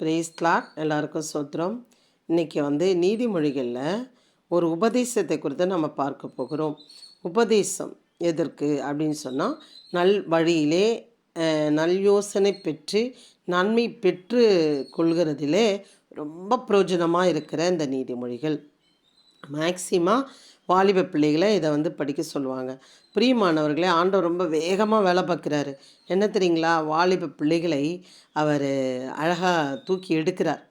Price Lord. எல்லாருக்கும் ஸ்தோத்திரம். இன்றைக்கி நீதிமொழிகளில் ஒரு உபதேசத்தை குறித்து நம்ம பார்க்க போகிறோம். உபதேசம் எதற்கு அப்படின்னு சொன்னால், நல் வழியிலே நல் யோசனை பெற்று நன்மை பெற்று கொள்கிறதிலே ரொம்ப பிரயோஜனமாக இருக்கிற இந்த நீதிமொழிகள். மேக்சிமம் வாலிப பிள்ளைகளை இதை படிக்க சொல்லுவாங்க. பிரியமானவர்களே, ஆண்டவர் ரொம்ப வேகமாக வேலை பார்க்குறாரு. என்ன தெரியுங்களா, வாலிப பிள்ளைகளை அவர் அழகாக தூக்கி எடுக்கிறார்.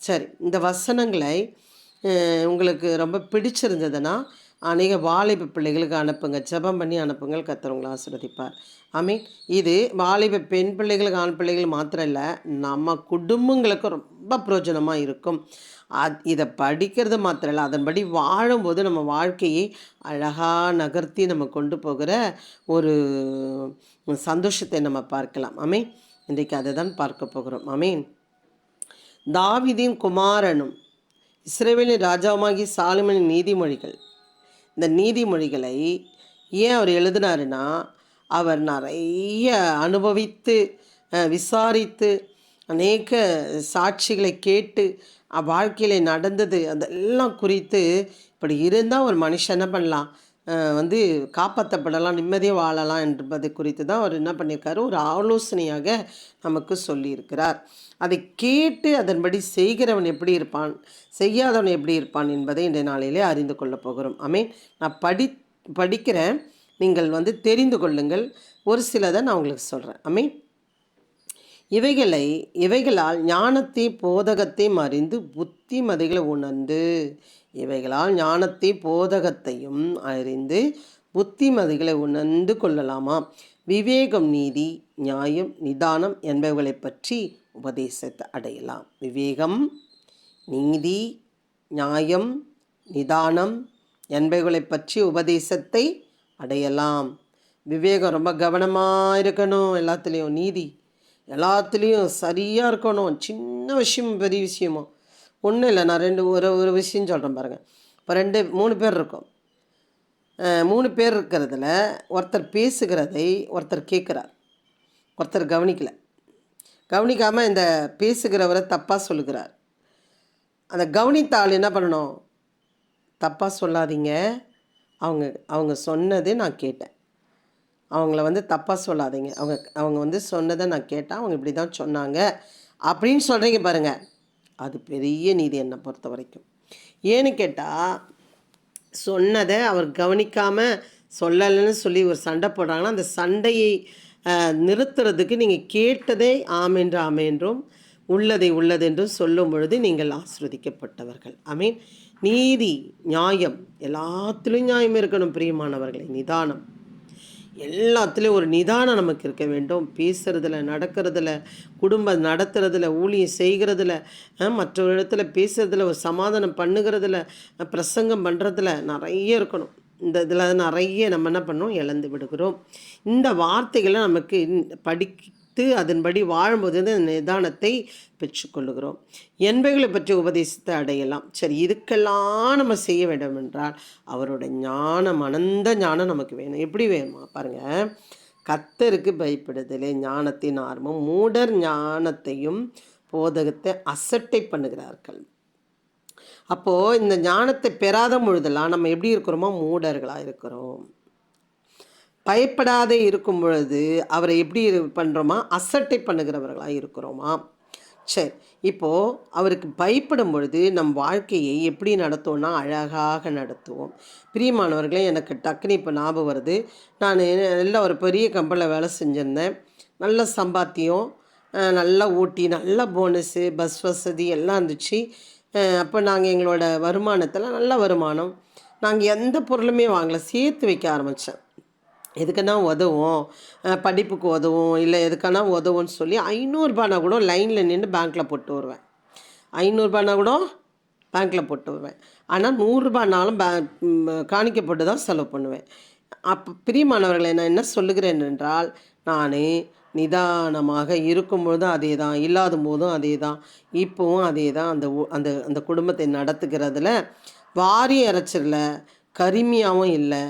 சரி, இந்த வசனங்களை உங்களுக்கு ரொம்ப பிடிச்சிருந்ததுன்னா அநேக வாலிப பிள்ளைகளுக்கு அனுப்புங்க, ஜெபம் பண்ணி அனுப்புங்கள். கர்த்தர் உங்களை ஆசீர்வதிப்பார். மீன் இது வாலிப பெண் பிள்ளைகளுக்கு ஆண் பிள்ளைகள் மாத்திரம் இல்லை, நம்ம குடும்பங்களுக்கும் ரொம்ப பிரயோஜனமாக இருக்கும். இதை படிக்கிறது மாத்திரம் இல்லை, அதன்படி வாழும்போது நம்ம வாழ்க்கையை அழகாக நகர்த்தி நம்ம கொண்டு போகிற ஒரு சந்தோஷத்தை நம்ம பார்க்கலாம். ஆமீன். இன்றைக்கு அதை தான் பார்க்க போகிறோம். ஆமீன். தாவீதின் குமாரனும் இஸ்ரவேலின் ராஜாவுமாகி சாலமோனின் நீதிமொழிகள். இந்த நீதிமொழிகளை ஏன் அவர் எழுதினாருன்னா, அவர் நிறைய அனுபவித்து விசாரித்து அநேக சாட்சிகளை கேட்டு வாழ்க்கையில் நடந்தது அதெல்லாம் குறித்து, இப்படி இருந்தால் ஒரு மனுஷன் என்ன பண்ணலாம், காப்பாற்றப்படலாம், நிம்மதியாக வாழலாம் என்பது குறித்து தான் அவர் என்ன பண்ணியிருக்காரு, ஒரு ஆலோசனையாக நமக்கு சொல்லியிருக்கிறார். அதை கேட்டு அதன்படி செய்கிறவன் எப்படி இருப்பான், செய்யாதவன் எப்படி இருப்பான் என்பதை இந்த நாளிலே அறிந்து கொள்ளப் போகிறோம். நான் படிக்கிறேன், நீங்கள் தெரிந்து கொள்ளுங்கள். ஒரு சிலதை நான் உங்களுக்கு சொல்கிறேன். இவைகளால் ஞானத்தை போதகத்தை அறிந்து புத்திமதிகளை உணர்ந்து, இவைகளால் ஞானத்தை போதகத்தையும் அறிந்து புத்திமதிகளை உணர்ந்து கொள்ளலாமா. விவேகம், நீதி, நியாயம், நிதானம் என்பவைகளை பற்றி உபதேசத்தை அடையலாம். விவேகம், நீதி, நியாயம், நிதானம் என்பவைகளை பற்றி உபதேசத்தை அடையலாம். விவேகம், ரொம்ப கவனமாக இருக்கணும். எல்லாத்துலேயும் நீதி, எல்லாத்துலேயும் சரியாக இருக்கணும். சின்ன விஷயம் பெரிய விஷயமோ ஒன்றும் இல்லை. நான் ஒரு விஷயம் சொல்கிறேன் பாருங்கள். இப்போ 3 பேர் இருக்கோம். 3 பேர் இருக்கிறதுல ஒருத்தர் பேசுகிறதை ஒருத்தர் கேட்குறார், ஒருத்தர் கவனிக்காமல் இந்த பேசுகிறவரை தப்பாக சொல்லுகிறார். அந்த கவனித்த ஆள் என்ன பண்ணணும், தப்பாக சொல்லாதீங்க, அவங்க சொன்னது நான் கேட்டேன், அவங்கள தப்பாக சொல்லாதீங்க, அவங்க சொன்னதை நான் கேட்டேன், அவங்க இப்படி தான் சொன்னாங்க அப்படின்னு சொல்கிறீங்க பாருங்கள். அது பெரிய நீதி என்னை பொறுத்த வரைக்கும். ஏன்னு கேட்டால், சொன்னதை அவர் கவனிக்காமல் சொல்லலைன்னு சொல்லி ஒரு சண்டை போடுறாங்கன்னா, அந்த சண்டையை நிறுத்துறதுக்கு நீங்கள் கேட்டதை ஆமென்றும் உள்ளதை உள்ளதென்றும் சொல்லும் பொழுது நீங்கள் ஆசீர்வதிக்கப்பட்டவர்கள். நீதி, நியாயம், எல்லாத்துலேயும் நியாயம் இருக்கணும் பிரியமானவர்களை. நிதானம், எல்லாத்துலேயும் ஒரு நிதானம் நமக்கு இருக்க வேண்டும். பேசுகிறதுல, நடக்கிறதுல, குடும்பம் நடத்துறதுல, ஊழியம் செய்கிறதுல, மற்றொரு இடத்துல பேசுகிறதுல, ஒரு சமாதானம் பண்ணுகிறதுல, பிரசங்கம் பண்ணுறதுல நிறைய இருக்கணும். இந்த இதில் நிறைய நம்ம என்ன பண்ணோம், இழந்து விடுகிறோம். இந்த வார்த்தைகளை நமக்கு படித்து அதன்படி வாழும்போது அந்த நிதானத்தை பெற்றுக்கொள்ளுகிறோம். என்பவைகளை பற்றி உபதேசத்தை அடையலாம். சரி, இதுக்கெல்லாம் நம்ம செய்ய வேண்டும் என்றால் அவரோட ஞானம், அனந்த ஞானம் நமக்கு வேணும். எப்படி வேணுமா பாருங்கள். கர்த்தருக்கு பயப்படுதலே ஞானத்தின் ஆர்வம், மூடர் ஞானத்தையும் போதகத்தை அசட்டை பண்ணுகிறார்கள். அப்போது இந்த ஞானத்தை பெறாத பொழுதெல்லாம் நம்ம எப்படி இருக்கிறோமோ, மூடர்களாக இருக்கிறோம். பயப்படாத இருக்கும் பொழுது அவரை எப்படி பண்ணுறோமா, அசட்டை பண்ணுகிறவர்களாக இருக்கிறோமா. சரி, இப்போது அவருக்கு பயப்படும் பொழுது நம் வாழ்க்கையை எப்படி நடத்துவோம்னா அழகாக நடத்துவோம். பிரியமானவர்களே, எனக்கு டக்குனு இப்போ ஞாபகம் வருது. நான் நல்ல ஒரு பெரிய கம்பெனியில் வேலை செஞ்சுருந்தேன். நல்ல சம்பாத்தியம், நல்லா ஊட்டி, நல்ல போனஸு, பஸ் வசதி எல்லாம் இருந்துச்சு. அப்போ நாங்கள் எங்களோட வருமானத்தில் நல்ல வருமானம், நாங்கள் எந்த பொருளுமே வாங்கலை, சேர்த்து வைக்க ஆரம்பித்தேன். எதுக்குன்னா உதவும், படிப்புக்கு உதவும், இல்லை எதுக்கானா உதவும்னு சொல்லி 500 கூட லைனில் நின்று பேங்க்கில் போட்டு வருவேன். 500 கூட பேங்க்கில் போட்டு வருவேன். ஆனால் 100 காணிக்க போட்டு தான் செலவு பண்ணுவேன். அப்போ பிரியமானவர்களை, நான் என்ன சொல்லுகிறேன் என்றால், நான் நிதானமாக இருக்கும்பொழுதும் அதே தான், இல்லாத போதும் அதே தான், இப்போவும் அதே தான். அந்த அந்த குடும்பத்தை நடத்துகிறதுல வாரி அரைச்சிடல, கருமியாகவும் இல்லை,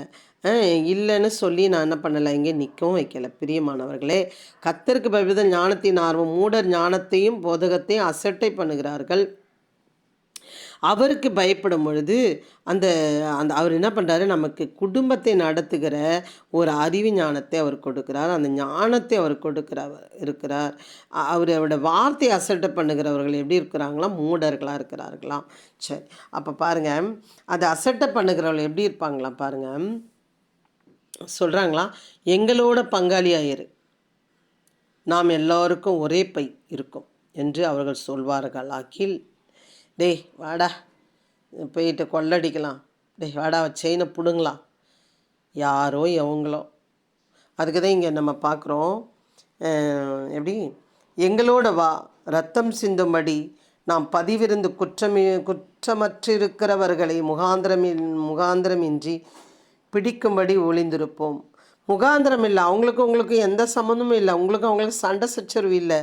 இல்லைன்னு சொல்லி நான் என்ன பண்ணலை, இங்கே நிற்கவும் வைக்கலை. பிரியமானவர்களே, கர்த்தருக்கு பயப்படுதல் ஞானத்தின் ஆர்வம். மூடர் ஞானத்தையும் போதகத்தையும் அசட்டை பண்ணுகிறார்கள். அவருக்கு பயப்படும் பொழுது அந்த அந்த அவர் என்ன பண்ணுறாரு, நமக்கு குடும்பத்தை நடத்துகிற ஒரு அறிவு ஞானத்தை அவர் கொடுக்கிறார். அந்த ஞானத்தை அவர் இருக்கிறார். அவரோட வார்த்தையை அசட்டை பண்ணுகிறவர்கள் எப்படி இருக்கிறாங்களாம்? மூடர்களாக இருக்கிறார்களாம். சரி, அப்போ பாருங்கள், அதை அசட்டை பண்ணுகிறவர்கள் எப்படி இருப்பாங்களாம் பாருங்கள். சொல்கிறாங்களா, எங்களோட பங்காளியாயிரு, நாம் எல்லோருக்கும் ஒரே பை இருக்கும் என்று அவர்கள் சொல்வார்கள். ஆக்கில், டேய் வாடா போயிட்டு கொள்ளடிக்கலாம், டேய் வாடா செயினை பிடுங்கலாம், யாரோ எவங்களோ. அதுக்கு தான் இங்கே நம்ம பார்க்குறோம், எப்படி எங்களோட வா, ரத்தம் சிந்தும்படி நாம் பதிவிருந்து குற்றமற்றிருக்கிறவர்களை முகாந்திரமின்றி பிடிக்கும்படி ஒளிந்திருப்போம். முகாந்திரம் இல்லை, உங்களுக்கும் எந்த சம்மந்தமும் இல்லை, அவங்களுக்கு சண்டை சச்சரவு இல்லை,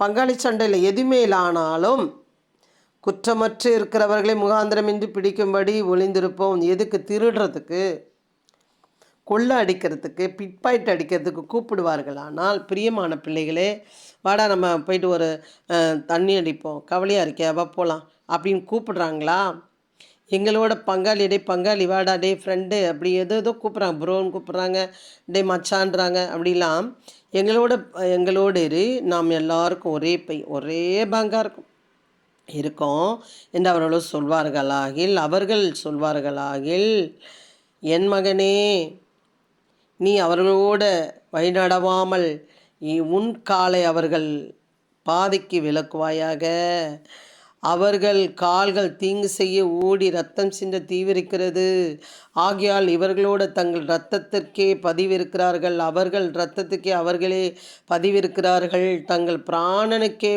பங்காளி சண்டை இல்லை, எதுவுமே இல்லை. ஆனாலும் குற்றமற்று இருக்கிறவர்களை முகாந்திரமின்றி பிடிக்கும்படி ஒளிந்திருப்போம். எதுக்கு? திருடுறதுக்கு, கொள்ளை அடிக்கிறதுக்கு, பிட்பாயிண்ட் அடிக்கிறதுக்கு கூப்பிடுவார்கள். ஆனால் பிரியமான பிள்ளைகளே, வாடா நம்ம போயிட்டு ஒரு தண்ணி அடிப்போம், கவலையாக இருக்கியாவா போகலாம் அப்படின்னு கூப்பிடுறாங்களா? எங்களோட பங்காளி வாடா, டே ஃப்ரெண்டு அப்படி ஏதோ கூப்பிட்றாங்க, ப்ரோன்னு கூப்பிட்றாங்க, டே மச்சான்றாங்க. அப்படிலாம் எங்களோடு இரு, நாம் எல்லாருக்கும் ஒரே பை, ஒரே பங்காக இருக்கோம் என்று அவர்கள் சொல்வார்களாகில், என் மகனே, நீ அவர்களோட வழிநடவாமல் உன் காலை அவர்கள் பாதைக்கு விலக்குவாயாக. அவர்கள் கால்கள் தீங்கு செய்ய ஓடி இரத்தம் சிந்த தீவிரிக்கிறது. ஆகையால் இவர்களோடு தங்கள் இரத்தத்திற்கே பதிவிருக்கிறார்கள். அவர்கள் இரத்தத்துக்கே அவர்களே பதிவிருக்கிறார்கள். தங்கள் பிராணனுக்கே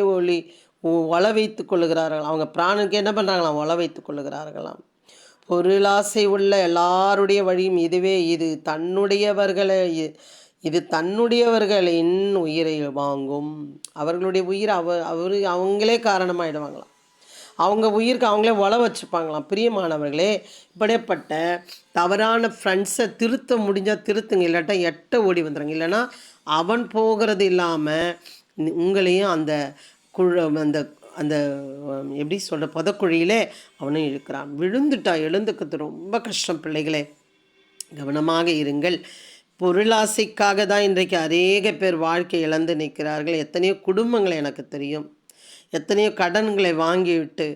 வள வைத்து கொள்ளுகிறார்கள். அவங்க பிராணனுக்கு என்ன பண்ணுறாங்களாம்? வள வைத்து கொள்ளுகிறார்களாம். பொருளாசை உள்ள எல்லாருடைய வழியும் இதுவே, இது தன்னுடையவர்களின் உயிரை வாங்கும். அவர்களுடைய உயிர் அவங்களே காரணமாகிடுவாங்களாம். அவங்க உயிருக்கு அவங்களே வள வச்சுப்பாங்களாம். பிரியமானவர்களே, இப்படிப்பட்ட தவறான ஃப்ரெண்ட்ஸை திருத்த முடிஞ்சால் திருத்துங்க, இல்லாட்டா எட்ட ஓடி வந்துடுங்க. இல்லைன்னா அவன் போகிறது இல்லாமல் உங்களையும் அந்த அந்த அந்த எப்படி சொல்கிற புதக்குழியிலே அவனும் இழுக்கிறான். விழுந்துட்டா எழுந்துக்கிறது ரொம்ப கஷ்டம். பிள்ளைகளே, கவனமாக இருங்கள். பொருளாசைக்காக தான் இன்றைக்கு அநேக பேர் வாழ்க்கை இழந்து நிற்கிறார்கள். எத்தனையோ குடும்பங்களை எனக்கு தெரியும், எத்தனையோ கடன்களை வாங்கிவிட்டு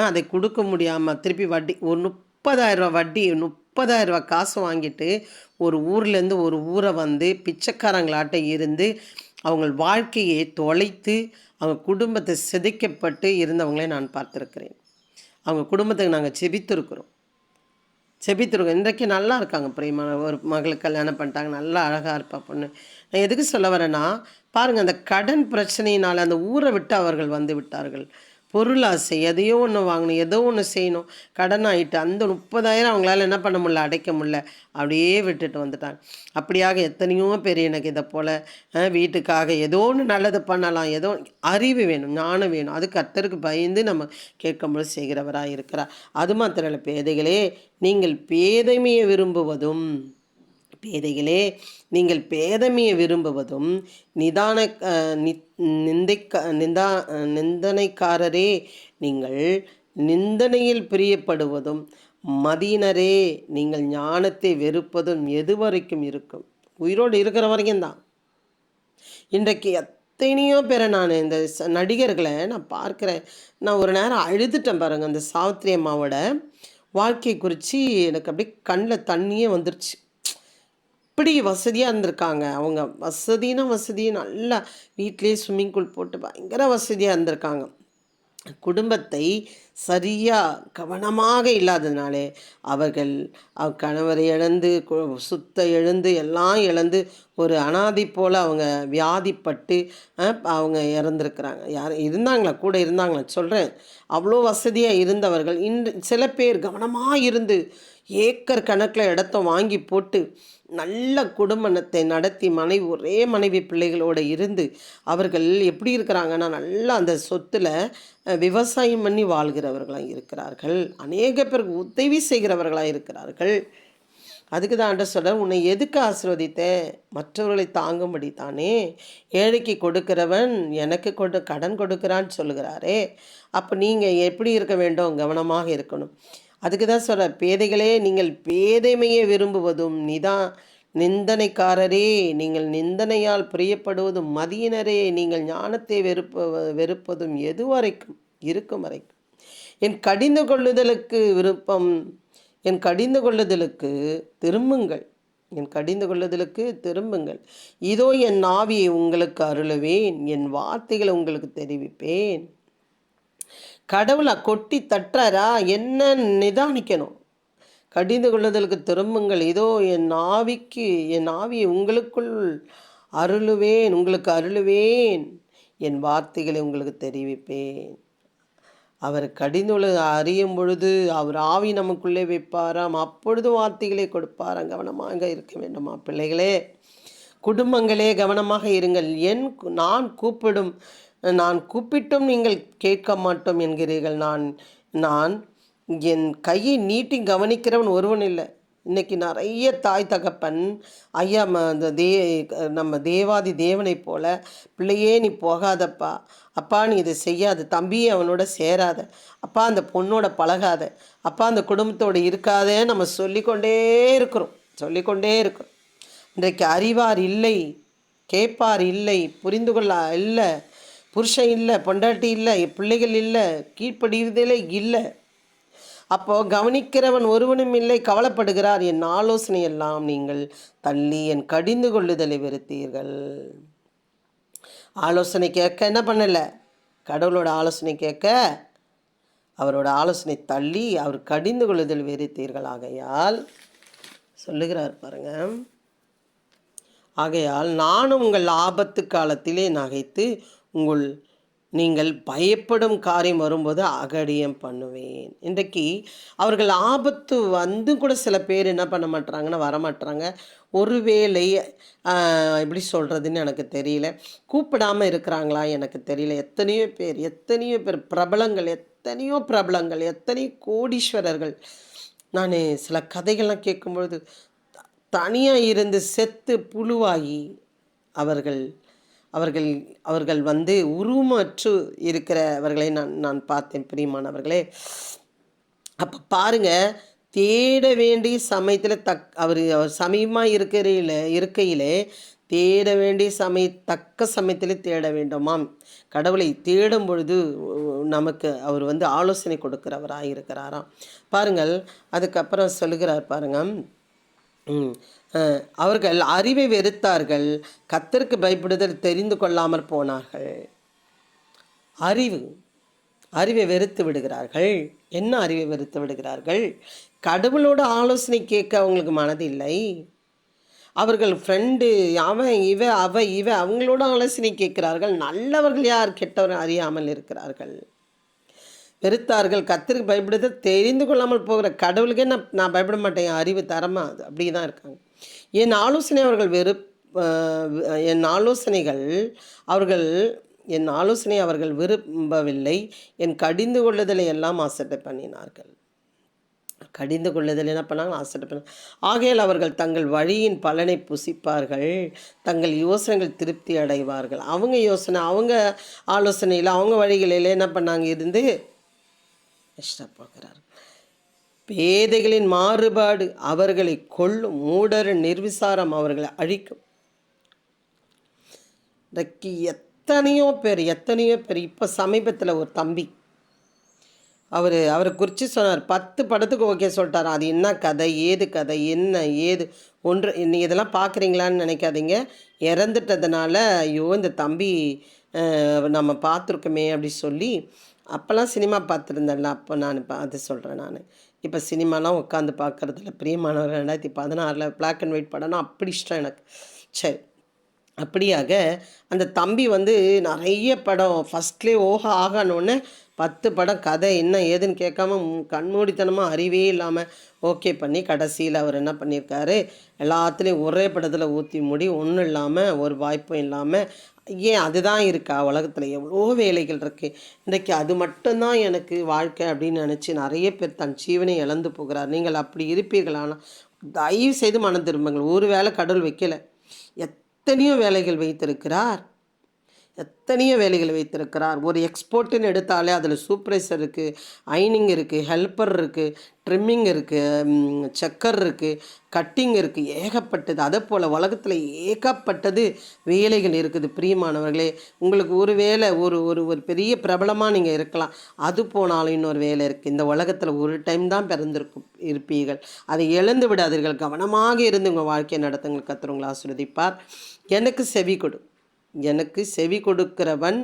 அதை கொடுக்க முடியாமல் திருப்பி வட்டி, ஒரு 30,000 ரூபா வட்டி, 30,000 ரூபா காசு வாங்கிட்டு ஒரு ஊர்லேருந்து ஒரு ஊரை வந்து பிச்சைக்காரங்களாட்ட இருந்து அவங்க வாழ்க்கையை தொலைத்து அவங்க குடும்பத்தை சிதைக்கப்பட்டு இருந்தவங்களே நான் பார்த்துருக்கிறேன். அவங்க குடும்பத்துக்கு நாங்கள் செபித்திருக்கிறோம். இன்றைக்கு நல்லா இருக்காங்க. பிரியமான ஒரு மகளுக்கு கல்யாணம் பண்ணிட்டாங்க, நல்லா அழகாக இருப்பா பொண்ணு. நான் எதுக்கு சொல்ல வரேன்னா, பாருங்கள், அந்த கடன் பிரச்சனையினால் அந்த ஊரை விட்டு அவர்கள் வந்து விட்டார்கள். பொருளாசை, எதையோ ஒன்று வாங்கணும், ஏதோ ஒன்று செய்யணும், கடன் ஆகிட்டு அந்த 30,000 அவங்களால என்ன பண்ண முடியல, அடைக்க முடியல, அப்படியே விட்டுட்டு வந்துட்டாங்க. அப்படியாக எத்தனையோ பேர் எனக்கு இதை போல் வீட்டுக்காக ஏதோ ஒன்று நல்லது பண்ணலாம், ஏதோ அறிவு வேணும், ஞானம் வேணும், அது கர்த்தருக்கு பயந்து நம்ம கேட்கும்போது செய்கிறவராக இருக்கிறார். அது மாத்திரம் இல்லை, பேதைகளே, நீங்கள் பேதைமையை விரும்புவதும் நிந்தனைக்காரரே, நீங்கள் நிந்தனையில் பிரியப்படுவதும் மதியினரே, நீங்கள் ஞானத்தை வெறுப்பதும் எது வரைக்கும் இருக்கும்? உயிரோடு இருக்கிற வரைக்கும் தான். இன்றைக்கு எத்தனையோ பேரை நான் இந்த நடிகர்களை நான் பார்க்குறேன். நான் ஒரு நேரம் அழுதுட்டேன் பாருங்கள். அந்த சாவித்திரி அம்மாவோட வாழ்க்கை குறித்து எனக்கு அப்படியே கண்ணில் தண்ணியே வந்துருச்சு. இப்படி வசதியாக இருந்திருக்காங்க. அவங்க வசதி நல்லா வீட்டிலேயே ஸ்விம்மிங் பூல் போட்டு பயங்கர வசதியாக இருந்திருக்காங்க. குடும்பத்தை சரியாக கவனமாக இல்லாததுனாலே அவர்கள் கணவரை இழந்து, எழுந்து எல்லாம் இழந்து ஒரு அனாதை போல் அவங்க வியாதிப்பட்டு அவங்க இறந்துருக்குறாங்க. கூட இருந்தாங்களா சொல்கிறேன். அவ்வளோ வசதியாக இருந்தவர்கள் சில பேர் கவனமாக இருந்து ஏக்கர் கணக்கில் இடத்த வாங்கி போட்டு நல்ல குடும்பத்தை நடத்தி ஒரே மனைவி பிள்ளைகளோடு இருந்து அவர்கள் எப்படி இருக்கிறாங்கன்னா, நல்லா அந்த சொத்தில் விவசாயம் பண்ணி வாழ்கிறவர்களாக இருக்கிறார்கள். அநேக பேருக்கு உதவி செய்கிறவர்களாக இருக்கிறார்கள். அதுக்கு தான் ஆண்டவர் சொல்கிறார், உன்னை எதுக்கு ஆசீர்வதித்தேன்? மற்றவர்களை தாங்கும்படி தானே. ஏழைக்கு கொடுக்கிறவன் எனக்கு கடன் கொடுக்கிறான்னு சொல்லுகிறாரே. அப்போ நீங்கள் எப்படி இருக்க வேண்டும்? கவனமாக இருக்கணும். அதுக்கு தான் சொல்கிறார், பேதைகளே நீங்கள் பேதைமையை விரும்புவதும் நிந்தனைக்காரரே நீங்கள் நிந்தனையால் பிரியப்படுவதும் மதியினரே நீங்கள் ஞானத்தை வெறுப்பதும் எது வரைக்கும்? இருக்கும் வரைக்கும். என் கடிந்து கொள்ளுதலுக்கு விருப்பம், என் கடிந்து கொள்ளுதலுக்கு திரும்புங்கள், என் கடிந்து கொள்ளுதலுக்கு திரும்புங்கள். இதோ என் ஆவியை உங்களுக்கு அருளுவேன், என் வார்த்தைகளை உங்களுக்கு தெரிவிப்பேன். கடவுளை கொட்டி தட்டுறாரா? என்ன நிதானிக்கணும். கடிந்து கொள்ளுதலுக்கு திரும்புங்கள், இதோ என் ஆவியை உங்களுக்குள் அருளுவேன், உங்களுக்கு அருளுவேன், என் வார்த்தைகளை உங்களுக்கு தெரிவிப்பேன். அவர் கடிந்துள்ள அறியும் பொழுது அவர் ஆவி நமக்குள்ளே வைப்பாராம், அப்பொழுது வார்த்தைகளை கொடுப்பாராம். கவனமாக இருக்க வேண்டுமா பிள்ளைகளே? குடும்பங்களே கவனமாக இருங்கள். நான் கூப்பிட்டும் நீங்கள் கேட்க மாட்டோம் என்கிறீர்கள். நான் என் கையை நீட்டி கவனிக்கிறவன் ஒருவன் இல்லை. இன்றைக்கி நிறைய தாய் தகப்பன் ஐயா நம்ம தேவாதி தேவனை போல், பிள்ளையே நீ போகாதப்பா, அப்பா நீ இதை செய்யாத, தம்பியே அவனோட சேராத, அப்பா அந்த பொண்ணோட பழகாத, அப்பா அந்த குடும்பத்தோடு இருக்காதே நம்ம சொல்லிக்கொண்டே இருக்கிறோம். இன்றைக்கு அறிவார் இல்லை, கேட்பார் இல்லை, புரிந்து கொள்ள இல்லை, புருஷன் இல்லை, பொண்டாட்டி இல்லை, பிள்ளைகள் இல்லை, கீழ்ப்படிவதிலே இல்லை. அப்போது கவனிக்கிறவன் ஒருவனும் இல்லை, கவலைப்படுகிறார். என் ஆலோசனை எல்லாம் நீங்கள் தள்ளி என் கடிந்து கொள்ளுதலை வெறுத்தீர்கள். ஆலோசனை கேட்க என்ன பண்ணலை? கடவுளோட ஆலோசனை கேட்க அவரோட ஆலோசனை தள்ளி அவர் கடிந்து கொள்ளுதல் வெறுத்தீர்கள். சொல்லுகிறார் பாருங்க, ஆகையால் நானும் உங்கள் ஆபத்து காலத்திலே நகைத்து நீங்கள் பயப்படும் காரியம் வரும்போது அகடியம் பண்ணுவேன். இன்றைக்கு அவர்கள் ஆபத்து வந்து கூட சில பேர் என்ன பண்ண மாட்டாங்கன்னா வரமாட்டாங்க. ஒருவேளை எப்படி சொல்கிறதுன்னு எனக்கு தெரியல, கூப்பிடாமல் இருக்கிறாங்களா எனக்கு தெரியல. எத்தனையோ பேர் பிரபலங்கள், எத்தனையோ கோடீஸ்வரர்கள். நான் சில கதைகள்லாம் கேட்கும்பொழுது தனியாக இருந்து செத்து புழுவாகி அவர்கள் வந்து உருவமற்று இருக்கிறவர்களை நான் பார்த்தேன் பிரியமானவர்களே. அப்போ பாருங்கள், தேட வேண்டிய சமயத்தில் அவர் சமயமாக இருக்கையிலே தேட வேண்டிய தக்க சமயத்தில் தேட வேண்டுமாம். கடவுளை தேடும் பொழுது நமக்கு அவர் வந்து ஆலோசனை கொடுக்கிறவராக இருக்கிறாராம். பாருங்கள், அதுக்கப்புறம் சொல்லுகிறார் பாருங்கள், அவர்கள் அறிவை வெறுத்தார்கள், கர்த்தருக்கு பயப்படுதல் தெரிந்து கொள்ளாமல் போனார்கள். அறிவை வெறுத்து விடுகிறார்கள். என்ன அறிவை வெறுத்து விடுகிறார்கள்? கடவுளோட ஆலோசனை கேட்க அவங்களுக்கு மனதில்லை. அவர்கள் ஃப்ரெண்டு அவங்களோட ஆலோசனை கேட்கிறார்கள். நல்லவர்கள் யார் கெட்டவர்கள் அறியாமல் இருக்கிறார்கள். வெறுத்தார்கள், கர்த்தருக்கு பயப்படுதல் தெரிந்து கொள்ளாமல் போகிற கடவுளுக்கே நான் பயப்பட மாட்டேன், என் அறிவு தரமா அது அப்படி தான் இருக்காங்க. என் ஆலோசனை அவர்கள் விரும்பவில்லை, என் கடிந்து கொள்ளுதலை எல்லாம் ஆசட்டை பண்ணினார்கள். கடிந்து கொள்ளுதல் என்ன பண்ணாங்க? ஆசட்டை பண்ண. ஆகையால் அவர்கள் தங்கள் வழியின் பலனை புசிப்பார்கள், தங்கள் யோசனைகள் திருப்தி அடைவார்கள். அவங்க ஆலோசனையில் அவங்க வழிகளில் என்ன பண்ணாங்க? இருந்து இஷ்டப்படுகிறார்கள். பேதைகளின் மாறுபாடு அவர்களை கொல்லும், மூடர் நிர்விசாரம் அவர்களை அழிக்கும். இன்றைக்கு எத்தனையோ பேர் இப்போ சமீபத்தில் ஒரு தம்பி அவரை குறித்து சொன்னார். 10 படத்துக்கு ஓகே சொல்லிட்டார். அது என்ன கதை, ஏது ஒன்று இதெல்லாம் பார்க்குறீங்களான்னு நினைக்காதீங்க. இறந்துட்டதுனால ஐயோ இந்த தம்பி நம்ம பார்த்துருக்கோமே அப்படி சொல்லி, அப்போல்லாம் சினிமா பார்த்துருந்தேன்ல, அப்போ நான் இப்போ அது சொல்கிறேன். நான் இப்போ சினிமாலாம் உட்காந்து பார்க்குறதில்ல. பிரியமானவர் 2016 பிளாக் அண்ட் ஒயிட் படம்னா அப்படி இஷ்டம் எனக்கு. சரி, அப்படியாக அந்த தம்பி வந்து நிறைய படம் ஃபஸ்ட்லேயே ஆகணுன்னு 10 படம் கதை என்ன ஏதுன்னு கேட்காம கண்மூடித்தனமாக அறிவே இல்லாமல் ஓகே பண்ணி கடைசியில் அவர் என்ன பண்ணியிருக்காரு, எல்லாத்துலேயும் ஒரே படத்தில் ஊற்றி மூடி, ஒன்றும் இல்லாமல் ஒரு வாய்ப்பும் இல்லாமல். ஏன் அதுதான் இருக்கா? உலகத்தில் எவ்வளோ வேலைகள் இருக்குது. இன்றைக்கி அது மட்டும்தான் எனக்கு வாழ்க்கை அப்படின்னு நினச்சி நிறைய பேர் தன் ஜீவனை இழந்து போகிறார். நீங்கள் அப்படி இருப்பீர்கள். ஆனால் தயவு செய்து மனம் திரும்புங்கள். ஒரு வேளை கடவுள் வைக்கலை, எத்தனையோ வேலைகள் வைத்திருக்கிறார், எத்தனையோ வேலைகள் வைத்திருக்கிறார். ஒரு எக்ஸ்போர்ட்டுன்னு எடுத்தாலே அதில் சூப்பர்வைசர் இருக்குது, அயனிங் இருக்குது, ஹெல்ப்பர் இருக்குது, ட்ரிம்மிங் இருக்குது, செக்கர் இருக்குது, கட்டிங் இருக்குது, ஏகப்பட்டது. அதே போல் உலகத்தில் ஏகப்பட்டது வேலைகள் இருக்குது. பிரியமானவர்களே, உங்களுக்கு ஒரு வேலை ஒரு ஒரு ஒரு பெரிய பிரபலமாக நீங்கள் இருக்கலாம், அது போனாலும் இன்னொரு வேலை இருக்குது. இந்த உலகத்தில் ஒரு டைம் தான் இருப்பீர்கள். அதை இழந்து விடாதீர்கள். கவனமாக இருந்து உங்கள் வாழ்க்கையை நடத்துங்கள். கர்த்தர் உங்களை ஆசீர்வதிப்பார். எனக்கு செவி கொடு, எனக்கு செவி கொடுக்கிறவன்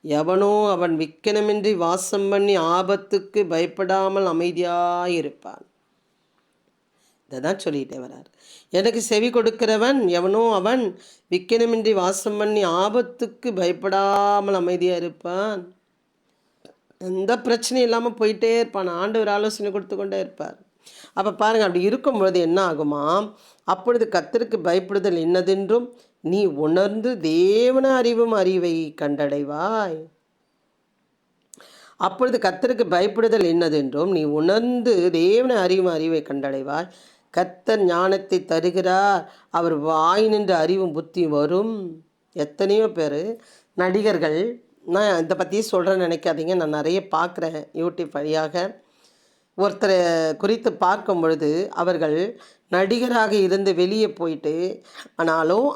எவனோ அவன் விக்கனமின்றி வாசம் பண்ணி ஆபத்துக்கு பயப்படாமல் அமைதியாயிருப்பான். இதை தான் சொல்லிகிட்டே வரார். எனக்கு செவி கொடுக்கிறவன் எவனோ அவன் விக்கனமின்றி வாசம் பண்ணி ஆபத்துக்கு பயப்படாமல் அமைதியாக இருப்பான். எந்த பிரச்சனையும் இல்லாமல் போயிட்டே இருப்பான். ஆண்டவர் ஆலோசனை கொடுத்து கொண்டே இருப்பார். அப்போ பாருங்கள், அப்படி இருக்கும்பொழுது என்ன ஆகுமா? அப்பொழுது கர்த்தருக்கு பயப்படுதல் என்னதென்றும் நீ உணர்ந்து தேவன அறிவும் அறிவை கண்டடைவாய். அப்பொழுது கர்த்தருக்கு பயப்படுதல் என்னதென்றும் நீ உணர்ந்து தேவன அறிவும் அறிவை கண்டடைவாய். கர்த்தர் ஞானத்தை தருகிறார், அவர் வாய் நின்று அறிவும் புத்தி வரும். எத்தனையோ பேர் நடிகர்கள், நான் இதை பற்றி சொல்கிறேன்னு நினைக்காதீங்க, நான் நிறைய பார்க்குறேன் யூடியூப் வழியாக. ஒருத்தரை குறித்து பார்க்கும் பொழுது அவர்கள் நடிகராக இருந்து வெளியே போயிட்டு, ஆனாலும்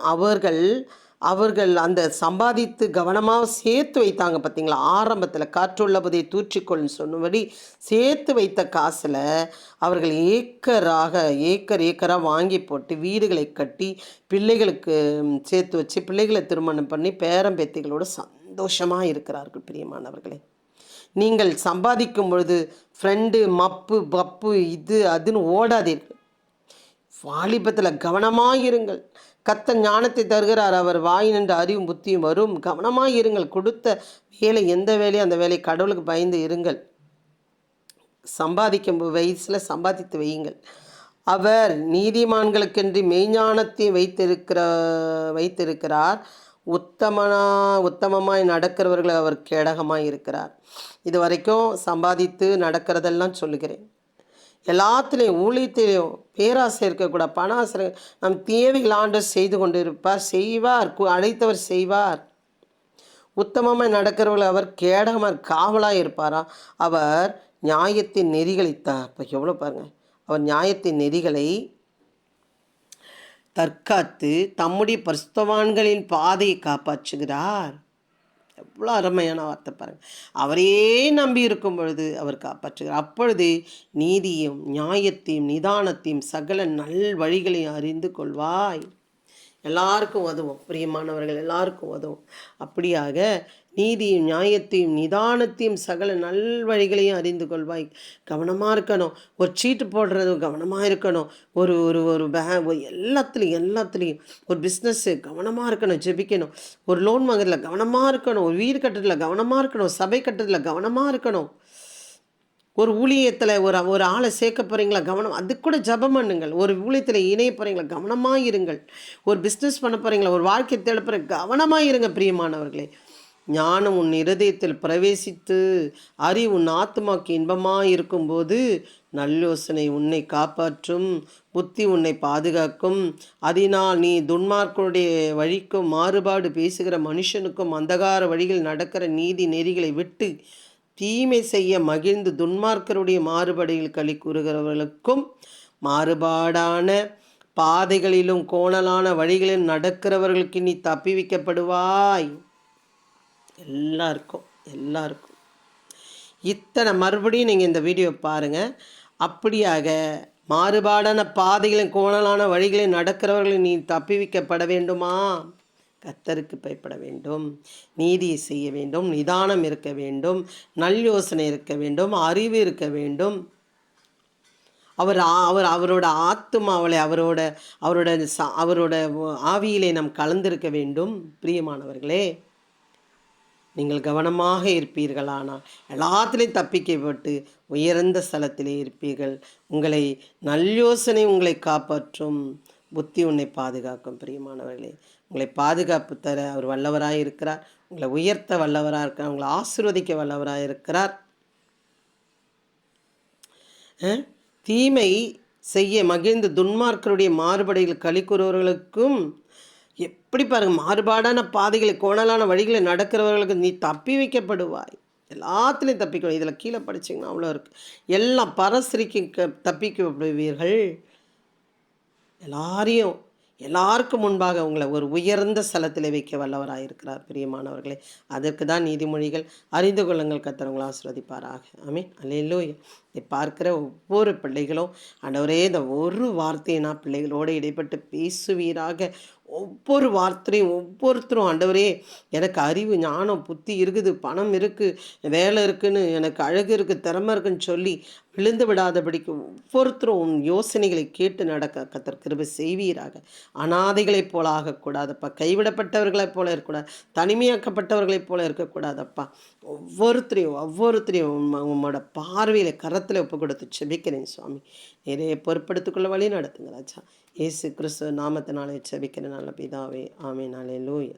அவர்கள் அந்த சம்பாதித்து கவனமாக சேர்த்து வைத்தாங்க பார்த்தீங்களா? ஆரம்பத்தில் காற்றுள்ளபதை தூற்றிக்கொள்னு சொன்னபடி சேர்த்து வைத்த காசில் அவர்கள் ஏக்கராக வாங்கி போட்டு வீடுகளை கட்டி பிள்ளைகளுக்கு சேர்த்து வச்சு பிள்ளைகளை திருமணம் பண்ணி பேரம்பேத்திகளோடு சந்தோஷமாக இருக்கிறார்கள். பிரியமானவர்களே, நீங்கள் சம்பாதிக்கும் பொழுது ஃப்ரெண்டு மப்பு பப்பு இது அதுன்னு ஓடாதீர்கள். வாலிபத்தில் கவனமாக இருங்கள். கர்த்தர் ஞானத்தை தருகிறார், அவர் வாய் நின்று அறிவும் புத்தியும் வரும். கவனமாக இருங்கள். கொடுத்த வேலை எந்த வேலையும் அந்த வேலை கடவுளுக்கு பயந்து இருங்கள். சம்பாதிக்கும் வயசில் சம்பாதித்து வையுங்கள். அவர் நீதிமான்களுக்கென்று மெய்ஞானத்தை வைத்திருக்கிறார். உத்தமமாய் நடக்கிறவர்கள் அவர் கேடகமாய் இருக்கிறார். இது வரைக்கும் சம்பாதித்து நடக்கிறதெல்லாம் சொல்லுகிறேன். எல்லாத்துலேயும் ஊழியத்திலையும் பேராசை இருக்கக்கூடாது, பண ஆசை. நம் தேவைகள் ஆண்டவர் செய்து கொண்டு இருப்பார், செய்வார், அழைத்தவர் செய்வார். உத்தமமாய் நடக்கிறவர்கள் அவர் கேடகமாக காவலாக இருப்பாரா. அவர் நியாயத்தின் நெறிகளை இப்போ எவ்வளோ பாருங்கள், அவர் நியாயத்தின் நெறிகளை தற்காத்து தம்முடைய பரிசுத்தவான்களின் பாதையை காப்பாற்றுகிறார். எவ்வளோ அருமையான வார்த்தை பாருங்கள். அவரையே நம்பி இருக்கும் பொழுது அவர் காப்பாற்றுகிறார். அப்பொழுது நீதியும் நியாயத்தையும் நிதானத்தையும் சகல நல் வழிகளையும் அறிந்து கொள்வாய். எல்லாருக்கும் உதவும் பிரியமானவர்கள், எல்லாருக்கும் உதவும். அப்படியாக நீதியும் நியாயத்தையும் நிதானத்தையும் சகல நல்வழிகளையும் அறிந்து கொள்வாய். கவனமாக இருக்கணும். ஒரு சீட்டு போடுறது கவனமாக இருக்கணும். ஒரு ஒரு ஒரு எல்லாத்துலேயும் ஒரு பிஸ்னஸ்ஸு கவனமாக இருக்கணும், ஜெபிக்கணும். ஒரு லோன் வாங்குறதுல கவனமாக இருக்கணும். ஒரு வீடு கட்டுறதுல கவனமாக இருக்கணும். சபை கட்டுறதுல கவனமாக இருக்கணும். ஒரு ஊழியத்தில் ஒரு ஆளை சேர்க்க போகிறீங்களா, கவனம். அது கூட ஜபம் பண்ணுங்கள். ஒரு ஊழியத்தில் இணைய போகிறீங்களா, கவனமாக இருங்கள். ஒரு பிஸ்னஸ் பண்ண போகிறீங்களா, ஒரு வாழ்க்கை தேட போகிற கவனமாக இருங்க. பிரியமானவர்களே, ஞானம் உன் இருதயத்தில் பிரவேசித்து அறிவு உன் ஆத்மாக்கு இன்பமாக இருக்கும்போது நல்லோசனை உன்னை காப்பாற்றும், புத்தி உன்னை பாதுகாக்கும். அதனால் நீ துன்மார்க்கனுடைய வழிக்கும் மாறுபாடு பேசுகிற மனுஷனுக்கும் அந்தகார வழியில் நடக்கிற நீதி நெறிகளை விட்டு தீமை செய்ய மகிழ்ந்து துன்மார்க்கருடைய மாறுபாடுகள் களி கூறுகிறவர்களுக்கும் மாறுபாடான பாதைகளிலும் கோணலான வழிகளிலும் நடக்கிறவர்களுக்கு நீ தப்பி வைக்கப்படுவாய். எல்லாருக்கும் இத்தனை மறுபடியும் நீங்கள் இந்த வீடியோ பாருங்கள். அப்படியாக மாறுபாடான பாதைகளின் கோணலான வழிகளில் நடக்கிறவர்களை நீ தப்பி வைக்கப்பட வேண்டுமா? கர்த்தருக்கு பயப்பட வேண்டும், நீதியை செய்ய வேண்டும், நிதானம் இருக்க வேண்டும், நல் யோசனை இருக்க வேண்டும், அறிவு இருக்க வேண்டும். அவரோட ஆத்துமாவளை அவரோட ஆவியிலே நாம் கலந்திருக்க வேண்டும். பிரியமானவர்களே, நீங்கள் கவனமாக இருப்பீர்களானால் எல்லாத்திலையும் தப்பிக்கப்பட்டு உயர்ந்த ஸ்தலத்திலே இருப்பீர்கள். உங்களை நல்யோசனை உங்களை காப்பாற்றும், புத்தி உன்னை பாதுகாக்கும். பிரியமானவர்களே, உங்களை பாதுகாப்பு தர அவர் வல்லவராக இருக்கிறார். உங்களை உயர்த்த வல்லவராக இருக்கிறார். உங்களை ஆசீர்வதிக்க வல்லவராக இருக்கிறார். தீமை செய்ய மகிழ்ந்து துன்மார்க்கருடைய மாறுபடையில் களி கூறுவர்களுக்கும் எப்படி பாருங்க, மாறுபாடான பாதைகளை கோணலான வழிகளை நடக்கிறவர்களுக்கு நீ தப்பி வைக்கப்படுவாய். எல்லாத்துலேயும் தப்பிக்கணும். இதில் கீழே படிச்சிங்கன்னா அவ்வளோ இருக்குது. எல்லாம் பரஸ்திரிக்கு தப்பிக்கப்படுவீர்கள். எல்லாருக்கும் முன்பாக உங்களை ஒரு உயர்ந்த ஸ்தலத்தில் வைக்க வல்லவராக இருக்கிறார். பிரியமானவர்களே, அதற்கு தான் நீதிமொழிகள். அறிந்து கொள்ளுங்கள், கர்த்தர் உங்களை ஆசீர்வதிப்பாராக. ஆமென். அல்லேலூயா. இதை பார்க்கிற ஒவ்வொரு பிள்ளைகளும் ஆண்டவரே, இந்த ஒரு வார்த்தையை நான் பிள்ளைகளோடு இடைப்பட்டு பேசுவீராக. ஒவ்வொரு வார்த்தையும் ஒவ்வொருத்தரும் ஆண்டவரே, எனக்கு அறிவு ஞானம் புத்தி இருக்குது, பணம் இருக்குது, வேலை இருக்குன்னு, எனக்கு அழகு இருக்குது, திறமை இருக்குன்னு சொல்லி விழுந்து விடாதபடிக்கு ஒவ்வொருத்தரும் உன் யோசனைகளை கேட்டு நடக்க கர்த்தர் கிருபை செய்வீராக. அனாதைகளைப் போல ஆகக்கூடாதப்பா, கைவிடப்பட்டவர்களைப் போல இருக்கக்கூடாது, தனிமையாக்கப்பட்டவர்களைப் போல இருக்கக்கூடாதப்பா. ஒவ்வொருத்தரையும் உம்மோட பார்வையில் கரத்தில் ஒப்பு கொடுத்து செபிக்கிறேன் சுவாமி. நிறைய பொறுப்படுத்திக்கொள்ள வழி நடத்துங்க ராஜா. இயேசு கிறிஸ்துவ நாமத்தினாலே செபிக்கிற நல்ல பிதாவே, ஆமென். அல்லேலூயா.